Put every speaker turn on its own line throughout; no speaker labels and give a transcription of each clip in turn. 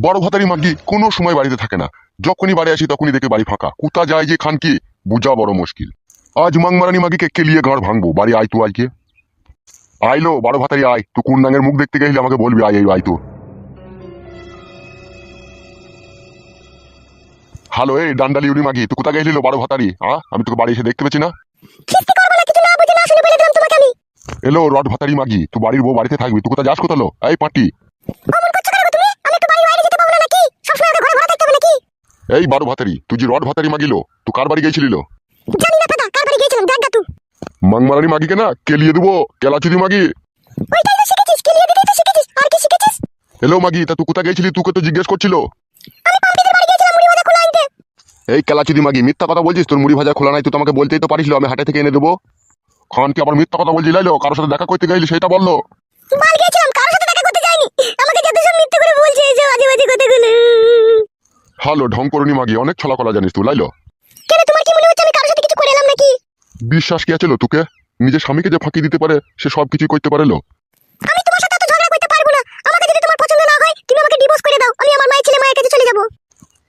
বড় ভাতারি মাগি কোনো সময় বাড়িতে থাকে না, যখনই বাড়ি আসি তখনই দেখে বাড়ি ফাঁকা। কোথা যায় যে খানকি বুঝা বড় মুশকিল। আজ মাংমারানি মাগিকে কেলিয়ে গাঁড় ভাঙবো। বাড়ি আয় তু আজকে আইলো বড় ভাতারি আয়। তুই কোন নাঙের মুখ দেখতে গেলে আমাকে বলবি আয় আয় তো। হ্যালো এই ডান্ডালি উড়ি মাগি, তুই কোথা গেছিল বড় ভাতারি? আমি তোকে বাড়ি এসে দেখতে পেছি না। এলো রড ভাতারি মাগি, তুই বাড়ির বউ বাড়িতে থাকবি, তুই কোথা যাস কোথালো? এই পাটি এই বারো ভাতারি, তুই যে রড ভাতারি মাগিল, তুই কার বাড়ি গেছিলিল? মাংমারানি মাগিকে না কেলিয়ে দেবো, কেলাচুদি মাগি। এলো মাগি, তা তুই কোথা গেছিলি? তুকে তো জিজ্ঞেস করছিল। এই কেলাচুদি মাগি, মিথ্যা কথা বলছিস। তোর মুড়ি ভাজা খোলা নাই, তুই তো আমাকে বলতেই তো পারিস আমি হাটে থেকে এনে দেবো। খান কি আবার মিথ্যা কথা বলছি? লাইলো কারোর সাথে দেখা করতে গেলি সেটা বললো। হ্যালো ঢং করুনি মাগি, অনেক ছলা কলা জানিস তুই। লাইলো বিশ্বাস কি আছে তোকে? নিজের স্বামীকে যে ফাঁকি দিতে পারে সে সব কিছুই করতে পারে।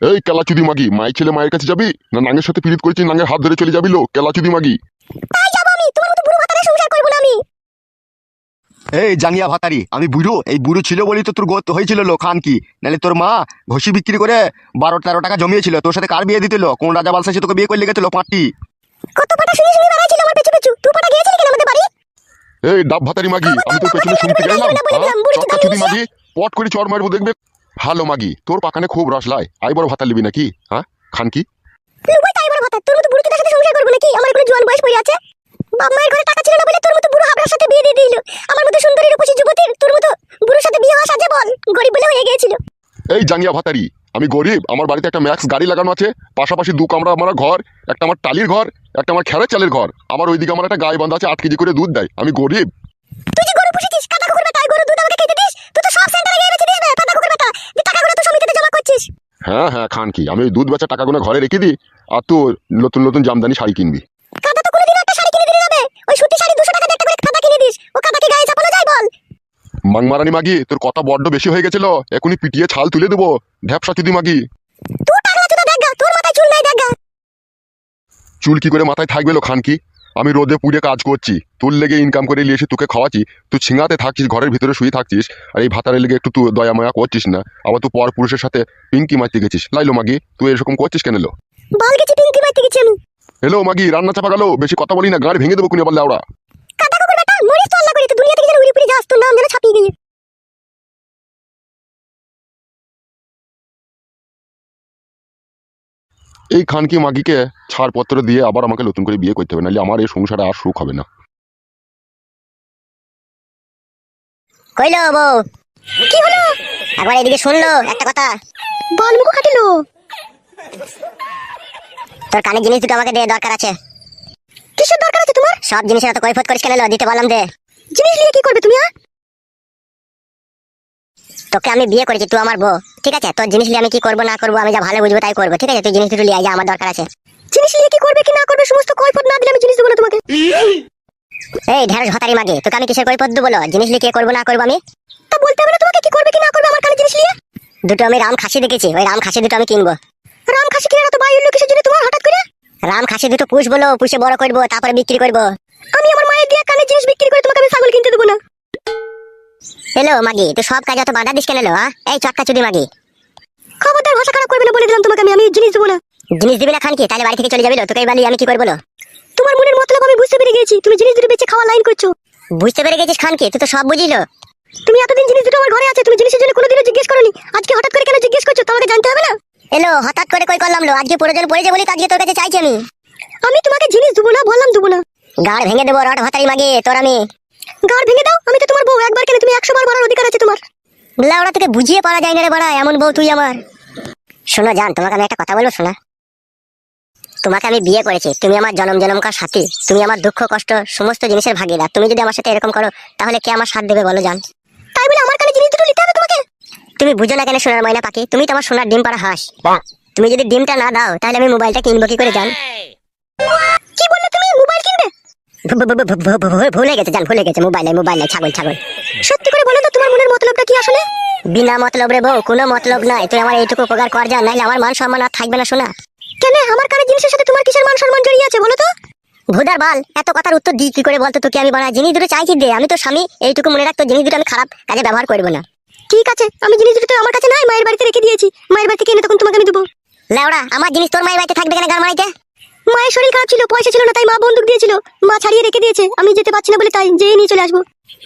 এই কেলাচুদি মাগি, মাই ছেলে মায়ের কাছে যাবি না নাঙ্গের সাথে পিরিত করেছিস নাঙ্গের হাত ধরে চলে যাবি? কেলাচুদি মাগি
এই জাঙ্গিয়া ভাতারি, আমি বুড়ো, এই বুড়ো ছিল বলি তো তোর গোত হয়েছিল লো খান কি, নাহলে তোর মা ঘষি বিক্রি করে 12-13 টাকা জমিয়েছিল। তোর সাথে কার বিয়ে দিতেল? কোন রাজা বালসা সে তোকে বিয়ে করে লেগেছিল পাঁচটি?
এই ডাব ভাতারি মাগি, আমি তোর পেছনে শুনতে গেলাম চটকাচুদি মাগি, পট করে চড় মারবো দেখবে। হ্যালো মাগি, তোর পাকানে খুব রস লাই, আই বড় ভাতা লিবি নাকি? খান কি এই জাঙ্গিয়া ভাতারি, আমি গরিব, আমার বাড়িতে একটা ম্যাক্স গাড়ি লাগানো আছে, পাশাপাশি 2 কামরা আমার ঘর, একটা আমার টালির ঘর, একটা আমার খেরের চালের ঘর, আবার ওইদিকে আমার একটা গাই বান্ধা আছে 8 কেজি করে দুধ দেয়। আমি গরিব। হ্যাঁ হ্যাঁ খান কি, আমি ওই দুধ বেচা টাকাগুলো ঘরে রেখে দিই, আর তোর নতুন নতুন জামদানি শাড়ি কিনবি। মাংমারানি মাগি, তোর কথা বড্ড বেশি হয়ে গেছিল, এখনই পিটিয়ে ছাল তুলে দেবো। ঢ্যাপসা চুদি মাগি, চুল কি করে মাথায় থাকবে খান কি? আমি রোদে পুড়ে কাজ করছি, তোর লেগে ইনকাম করে নিয়ে এসে তোকে খাওয়াচ্ছি, তুই ছিঙাতে থাকছিস, ঘরের ভিতরে শুয়ে থাকছিস, আর এই ভাতারের লেগে একটু তুই দয়া মায়া করছিস না, আবার তুই পর পুরুষের সাথে পিঙ্কি মারতে গেছিস। লাইলো মাগি, তুই এরকম করছিস কেন? এলো মাগি, রান্না চাপা গেল, বেশি কথা বলি না, গাড়ি ভেঙে দেবো কুনি বললে ওরা। এই খানকি মাগিকে ছাড়পত্র দিয়ে আবার আমাকে নতুন করে বিয়ে করতে হবে, নাহলে আমার এই সংসারে আর সুখ হবে না।
কইলো বউ, কি হলো? একবার এদিকে শুনলো একটা কথা।
বল মুখ কাটিলো।
তোর কানে জিনিস দুটো আমাকে দে, দরকার আছে।
কিসের দরকার আছে তোমার?
সব জিনিসের এত কৈফত করিস কেন? দিতে বললাম দে।
জিনিস নিয়ে কি করবে তুমি?
তোকে আমি বিয়ে করেছি, তুই আমার বউ, ঠিক আছে? তোর জিনিস নিয়ে আমি কি করবো না করবো আমি যা ভালো বুঝবো তাই করবো, ঠিক আছে? তুই জিনিস দুটো নিয়ে আয়, যা আমার দরকার আছে।
জিনিস নিয়ে কি করবে কি না করবে সমস্ত কৈফত না দিলে আমি জিনিস দেবো না তোমাকে।
এই ঢেঁড়স ভাতারি মাগে, তোকে আমি কিসের কৈফত দেবো? জিনিস নিয়ে কে করবো না করবো আমি
তা বলতে হবে না তোমাকে কি করবে কি না করবে আমার কানে জিনিস নিয়ে?
দুটো আমি রাম খাসি দেখেছি, ওই রাম খাসি দুটো আমি কিনবো।
রাম খাসি কিনে তো বাই হলো কিসের জন্য তোমার হঠাৎ করে?
রাম খাসি দুটো পুষবো, পুষে বড় করবো, তারপরে বিক্রি করবো।
আমি আমার মায়ের দিয়ে কানে জিনিস বিক্রি করে তোমাকে আমি ছাগল কিনতে দেবো না।
হ্যালো মাগি, তুই সব কাজে অত বাধা দিস কেন? এই চটকা চুদি মাগি,
খবরদার ভাষা খারাপ করবে না বলে দিলাম তোমাকে, আমি জিনিস দেবো না।
জিনিস দিবি না খান কি? তাহলে বাড়ি থেকে চলে যাবি, তোকে বালি আমি কি করবো?
তোমার মনের মতলব আমি বুঝতে পেরে গেছি, তুমি জিনিস দুটো বেচে খাওয়া লাইন করছো।
বুঝতে পেরে গেছিস খান কি? তুই তো সব বুঝিল।
তুমি এতদিন জিনিস দুটো আমার ঘরে আছে, তুমি জিনিসের জন্য কোনোদিনও জিজ্ঞেস করোনি, আজকে হঠাৎ করে কেন জিজ্ঞেস করছো? তোমাকে জানতে হবে না?
এলো হঠাৎ করে কই করলাম আজকে প্রয়োজন পড়েছে বলি আজকে তোর কাছে চাইছি আমি।
আমি তোমাকে জিনিস দেবো না বললাম, দেবো না।
গাড় ভেঙে দেবো রড ভাতারি মাগে তোর আমি।
গাড় ভেঙে দাও, আমি তো তোমার বউ, একবার কেন তুমি 100 বার মারার অধিকার আছে তোমার।
লাউড়া তোকে বুঝিয়ে পারা যায় না রে বাড়া, এমন বউ তুই আমার। শোনো জান, তোমাকে আমি একটা কথা বলবো শোনা। তোমাকে আমি বিয়ে করেছি, তুমি আমার জনম জনমকার সাথী, তুমি আমার দুঃখ কষ্ট সমস্ত জিনিসের ভাগিদার। তুমি যদি আমার সাথে এরকম করো তাহলে কে আমার সাথ দেবে বলো জান?
তাই বলে আমার কানে জিনিস দুটো নিতে হবে তোমাকে?
তুমি বুঝো না কেন সোনার ময়না পাখি? তুমি তো আমার সোনার ডিম পাড়া হাঁস। তুমি যদি ডিমটা না দাও তাহলে আমি মোবাইলটা কিনবো কি করে জান?
কি বললে তুমি? মোবাইল কিনবে?
ভুলে গেছে জান, ভুলে গেছে। মোবাইল নাই ছাগল ছাগল।
সত্যি করে বলো তো তোমার মনের মতলবটা কি আসলে?
বিনা মতলব রে বউ, কোনো মতলব নাই। তুই আমার এইটুকু উপকার কর যা, নাইলে আমার মান সম্মান আর থাকবে না শোনা।
কেন আমার কানের জিনিসের সাথে তোমার কিসের মান সম্মান জড়িয়ে আছে বলো তো?
ভুদার বাল, এত কথার উত্তর দিই কি করে বলতো তোকে? আমি বাড়া জিনিস দুটো চাইছি দে, আমি তো স্বামী, এইটুকু মনে রাখতো জিনিস দুটো আমি খারাপ কাজে ব্যবহার করবো না।
ঠিক আছে, আমি জিনিস দুটো তো আমার কাছে নাই, মায়ের বাড়িতে রেখে দিয়েছি। মায়ের বাড়ি থেকে এনে তখন তোমাকে আমি দেবো।
লেওড়া, আমার জিনিস তোর মায়ের বাড়িতে থাকবে কেন গান মারাইতে?
মায়ের শরীর খারাপ ছিল, পয়সা ছিল না, তাই মা বন্দুক দিয়েছিল। মা ছাড়িয়ে রেখে দিয়েছে, আমি যেতে পারছি না বলে তাই যেয়ে নিয়ে চলে আসবো।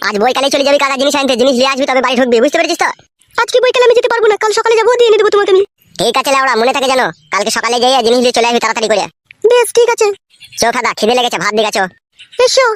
আজ বই কালে চলে যাবি, কালা জিনিস আনতে, জিনিস নিয়ে আসবি তবে বাড়ি ঢুকবি, বুঝতে পেরেছিস তো?
আজকে বইকালে আমি যেতে পারবো না, কাল সকালে যাবো, দিয়ে এনে দেবো তোমাকে আমি।
ঠিক আছে লেওড়া, মনে থাকে জানো, কালকে সকালে যাই জিনিস নিয়ে চলে আসবি তাড়াতাড়ি করে।
বেশ ঠিক আছে,
চো খাদা, খিদে লেগেছে, ভাত দিগাছো।
এসো।